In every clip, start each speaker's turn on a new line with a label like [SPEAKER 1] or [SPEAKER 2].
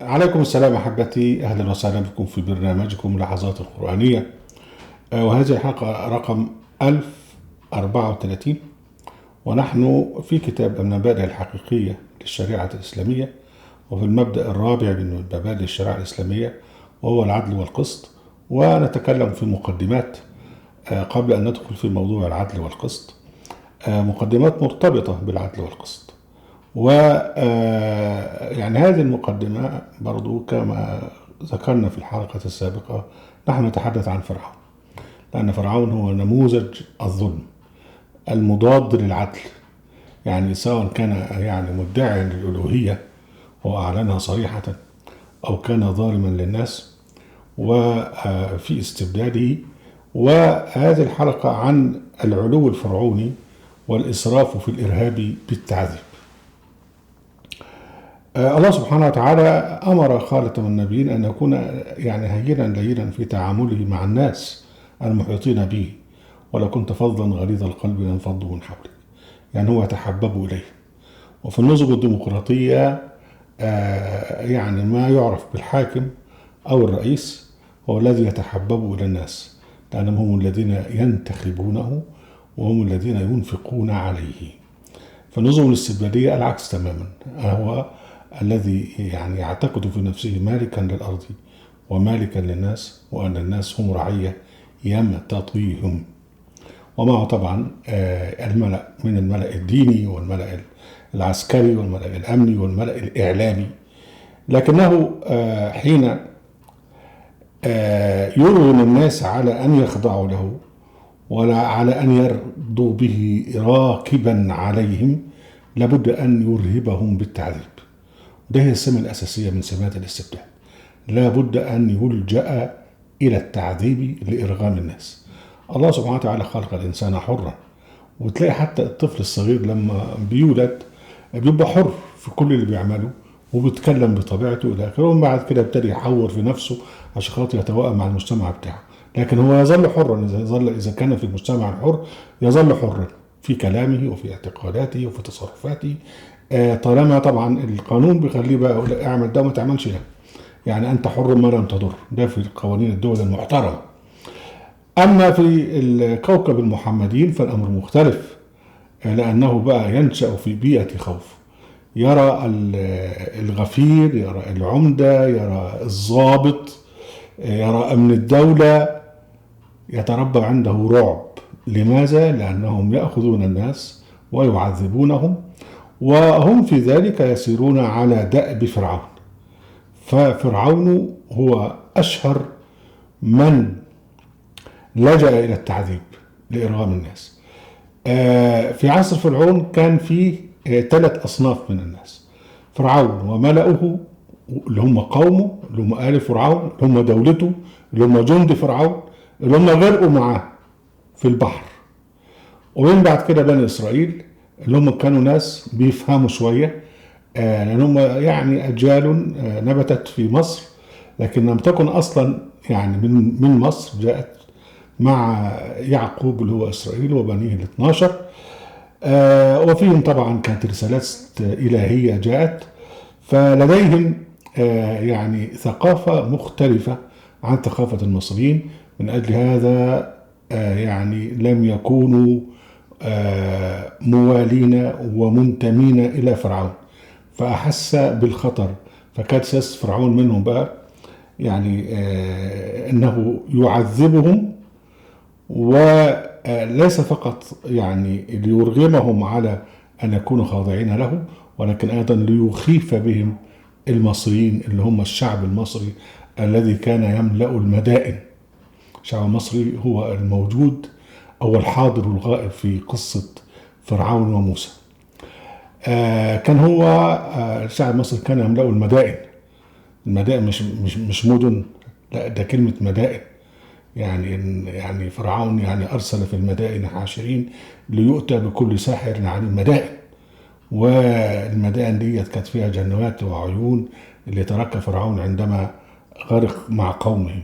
[SPEAKER 1] عليكم السلام أحبتي، أهلا وسهلا بكم في برنامجكم لحظات القرآنية. وهذه الحلقة رقم 1034، ونحن في كتاب المبادئ الحقيقية للشريعة الإسلامية، وفي المبدأ الرابع من مبادئ الشريعة الإسلامية وهو العدل والقسط. ونتكلم في مقدمات قبل أن ندخل في موضوع العدل والقسط، مقدمات مرتبطة بالعدل والقسط. و يعني هذه المقدمة برضو كما ذكرنا في الحلقة السابقة، نحن نتحدث عن فرعون، لأن فرعون هو نموذج الظلم المضاد للعدل. يعني سواء كان مدعيا للألوهية وأعلنها صريحة، أو كان ظالما للناس وفي استبداده. وهذه الحلقة عن العلو الفرعوني والإسراف في الإرهاب بالتعذيب. الله سبحانه وتعالى أمر خاتم النبيين أن يكون هينا لينا في تعامله مع الناس المحيطين به، ولو كنت فظا غليظ القلب لانفضوا من حولك. يعني هو يتحبب إليه. وفي النظم الديمقراطية ما يعرف بالحاكم أو الرئيس هو الذي يتحبب إلى الناس، لأنهم هم الذين ينتخبونه وهم الذين ينفقون عليه. فالنظم الاستبدادية العكس تماما، هو الذي يعتقد في نفسه مالكا للأرض ومالكا للناس، وأن الناس هم رعية يمتطيهم. ومعه طبعا الملأ من الملأ الديني والملأ العسكري والملأ الأمني والملأ الإعلامي. لكنه حين يرغم الناس على أن يخضعوا له ولا على أن يرضوا به راكبا عليهم، لابد أن يرهبهم بالتعذيب. ده هي السمة الأساسية من سمات الاستبداد. لابد أن يلجأ إلى التعذيب لإرغام الناس. الله سبحانه وتعالى خلق الإنسان حرا، وتلاقي حتى الطفل الصغير لما بيولد بيبقى حر في كل اللي بيعمله، وبيتكلم بطبيعته إلى آخره، ومن بعد كده ابتدي يحور في نفسه عشان خاطر يتوائم مع المجتمع بتاعه. لكن هو يظل حرا، إذا كان في المجتمع الحر يظل حرا في كلامه وفي اعتقاداته وفي تصرفاته، طالما طبعا القانون بيخليه بقى اعمل ده وما تعملش ده. يعني أنت حر ما لم تضر، ده في قوانين الدول المحترمة. أما في الكوكب المحمدين فالأمر مختلف، لأنه بقى ينشأ في بيئة خوف. يرى الغفير، يرى العمدة، يرى الضابط، يرى أمن الدولة، يتربى عنده رعب. لماذا؟ لأنهم يأخذون الناس ويعذبونهم، وهم في ذلك يسيرون على دأب فرعون. ففرعون هو أشهر من لجأ إلى التعذيب لإرغام الناس. في عصر فرعون كان فيه 3 أصناف من الناس: فرعون وملأه اللي هم قومه، اللي هم آل فرعون، اللي هم دولته، اللي هم جند فرعون، اللي هم غرقوا معاه في البحر. ومن بعد كده بني إسرائيل اللي هم كانوا ناس بيفهموا شوية، لأن هم أجيال نبتت في مصر، لكن لم تكن أصلا من مصر، جاءت مع يعقوب اللي هو إسرائيل وبنيه ال12. وفيهم طبعا كانت رسالات إلهية جاءت، فلديهم ثقافة مختلفة عن ثقافة المصريين. من أجل هذا لم يكونوا موالين ومنتمين إلى فرعون، فأحس بالخطر. فكانت سياسة فرعون منهم بقى أنه يعذبهم، وليس فقط ليرغمهم على أن يكونوا خاضعين له، ولكن أيضا ليخيف بهم المصريين اللي هم الشعب المصري الذي كان يملأ المدائن. الشعب المصري هو الموجود أو الحاضر الغائب في قصة فرعون وموسى. كان هو الشعب المصري كان يملأ المدائن. المدائن مش مدن، لا، ده كلمة مدائن. فرعون أرسل في المدائن حاشرين ليؤتى بكل ساحر عليم. مدائن، والمدائن دي كانت فيها جنوات وعيون اللي تركها فرعون عندما غرق مع قومه.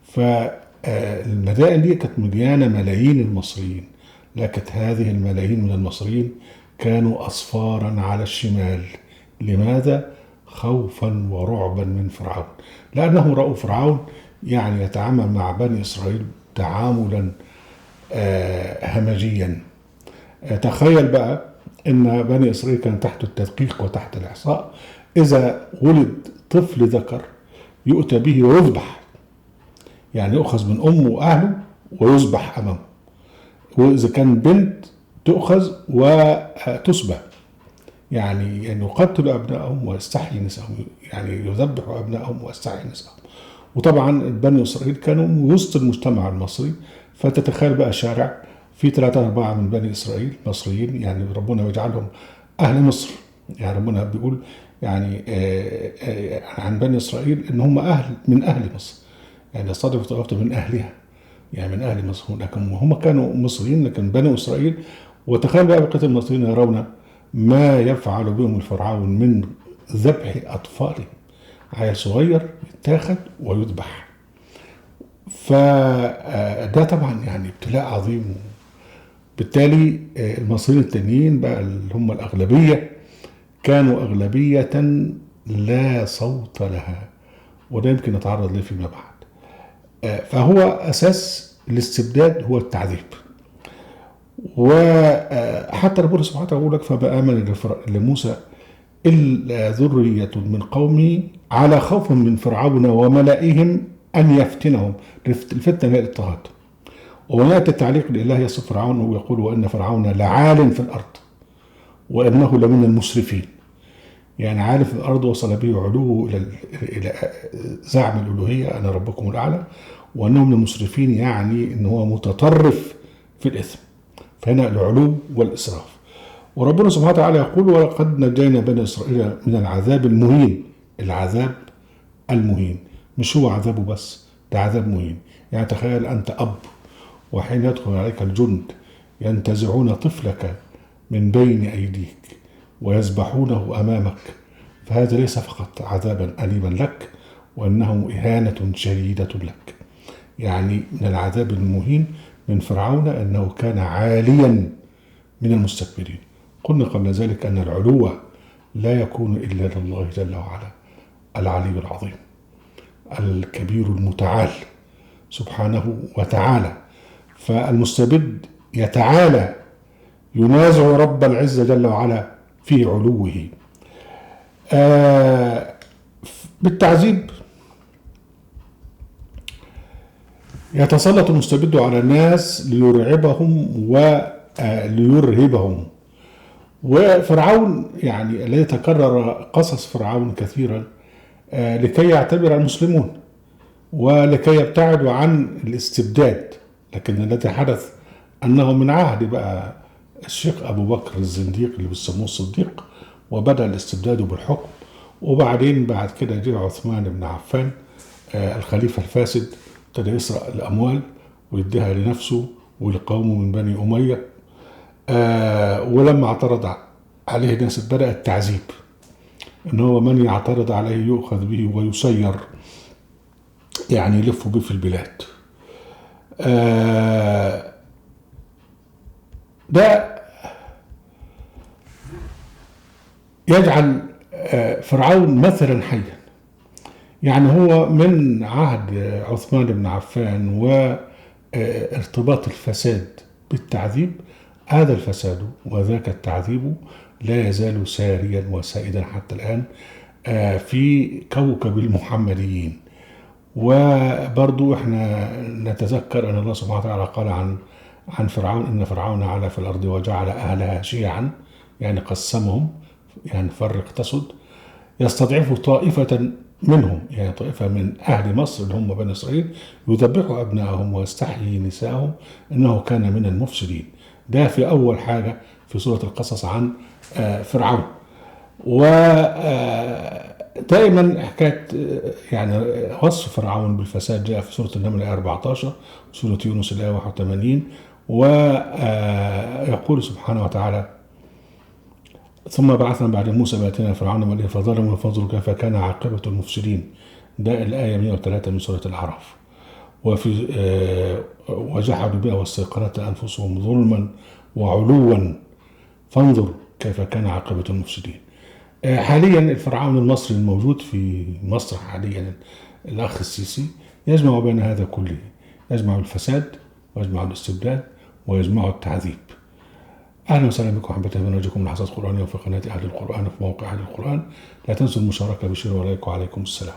[SPEAKER 1] فالمدائن دي كانت مليانة ملايين المصريين، لكن هذه الملايين من المصريين كانوا أصفارا على الشمال. لماذا؟ خوفا ورعبا من فرعون، لأنه رأوا فرعون يعني يتعامل مع بني إسرائيل تعاملا همجيا. تخيل بقى ان بني اسرائيل كان تحت التدقيق وتحت الاحصاء، اذا ولد طفل ذكر يؤتى به ويذبح، يعني يؤخذ من امه واهله ويذبح امامه، واذا كان بنت تؤخذ وتسبى، يعني يقتل ابنائهم ويستحيي نساءهم، يعني يذبح ابنائهم ويستحيي نساءهم. وطبعا بني اسرائيل كانوا وسط المجتمع المصري، فتتخيل بقى شارع في 3-4 من بني اسرائيل مصريين، يعني ربنا يجعلهم اهل مصر، يعني ربنا بيقول يعني عن بني اسرائيل ان هم من اهل مصر، يعني يصادف طائفه من اهلها، يعني من اهل مصر، لكن هم كانوا مصريين لكن بني اسرائيل. وتخيل بقى بقيه المصريين يرون ما يفعل بهم الفرعون من ذبح اطفالهم، عيل صغير يتاخد ويذبح. فده طبعا يعني ابتلاء عظيم. بالتالي المصريين التانيين بقى اللي هم الأغلبية كانوا أغلبية لا صوت لها، وده يمكن نتعرض ليه فيما بعد. فهو أساس الاستبداد هو التعذيب. وحتى ربنا سبحانه وتعالى يقول لك فبآمن لموسى إلا ذرية من قومه على خوف من فرعون وملئهم أن يفتنهم. الفتنة هي الاضطهاد. ويأتي التعليق لله يصف فرعون ويقول وإن فرعون لعال في الأرض وإنه لمن المسرفين، يعني عال في الأرض وصل به علوه إلى زعم الألوهية أنا ربكم الأعلى، وأنه من المسرفين يعني أنه هو متطرف في الإثم، فهنا العلو والإسراف. وربنا سبحانه وتعالى يقول ولقد نجينا بني إسرائيل من العذاب المهين. العذاب المهين مش هو عذابه بس، ده عذاب مهين. يعني تخيل أنت أب وحين يدخل عليك الجند ينتزعون طفلك من بين أيديك ويذبحونه أمامك، فهذا ليس فقط عذابا أليما لك، وإنه إهانة شديدة لك. يعني من العذاب المهين من فرعون أنه كان عاليا من المستكبرين. قلنا قبل ذلك أن العلو لا يكون إلا لله جل وعلا، العلي العظيم الكبير المتعال سبحانه وتعالى. فالمستبد يتعالى ينازع رب العزة جل وعلا في علوه. بالتعذيب يتسلط المستبد على الناس ليرعبهم وليرهبهم. وفرعون يعني الذي تكرر قصص فرعون كثيرا لكي يعتبر المسلمون ولكي يبتعدوا عن الاستبداد، لكن الذي حدث أنه من عهد بقى الشيخ أبو بكر الزنديق اللي بيسموه الصديق وبدأ الاستبداد بالحكم. وبعدين بعد كده جاء عثمان بن عفان الخليفة الفاسد ابتدى يسرق الأموال ويديها لنفسه ولقومه من بني أمية. ولما اعترض عليه ناس بدأ التعذيب، إن هو من يعترض عليه يؤخذ به ويسير، يعني يلف به في البلاد. ده يجعل فرعون مثلا حيا. يعني هو من عهد عثمان بن عفان وارتباط الفساد بالتعذيب، هذا الفساد وذاك التعذيب لا يزال ساريا وسائدا حتى الآن في كوكب المحمديين. وبرضو احنا نتذكر ان الله سبحانه وتعالى قال عن فرعون ان فرعون علا في الارض وجعل اهلها شيعا، يعني قسمهم، يعني فرق تسد، يستضعف طائفة منهم، يعني طائفة من اهل مصر اللي هم بني اسرائيل، يذبح ابنائهم ويستحيي نساءهم انه كان من المفسدين. ده في اول حاجة في سورة القصص عن فرعون. و دائما حكاية يعني وصف فرعون بالفساد جاء في سورة النمل الآية 14 وسورة يونس الآية 81. ويقول سبحانه وتعالى ثم بعثنا بعد موسى بآياتنا فرعون وملئه فظلموا فانظروا كيف كان عاقبة المفسدين. ده الآية 103 من سورة الأعراف. وفي وجحدوا بها واستيقنتها أنفسهم ظلما وعلوا فانظر كيف كان عاقبة المفسدين. حاليا الفرعون المصري الموجود في مصر حاليا الأخ السيسي يجمع بين هذا كله، يجمع الفساد ويجمع الاستبداد ويجمع التعذيب. أهلا وسهلا بكم أحبتي، برنامجكم لحظات قرآنية في قناة أهل القرآن في موقع أهل القرآن. لا تنسوا المشاركة بالشير واللايك، وعليكم السلام.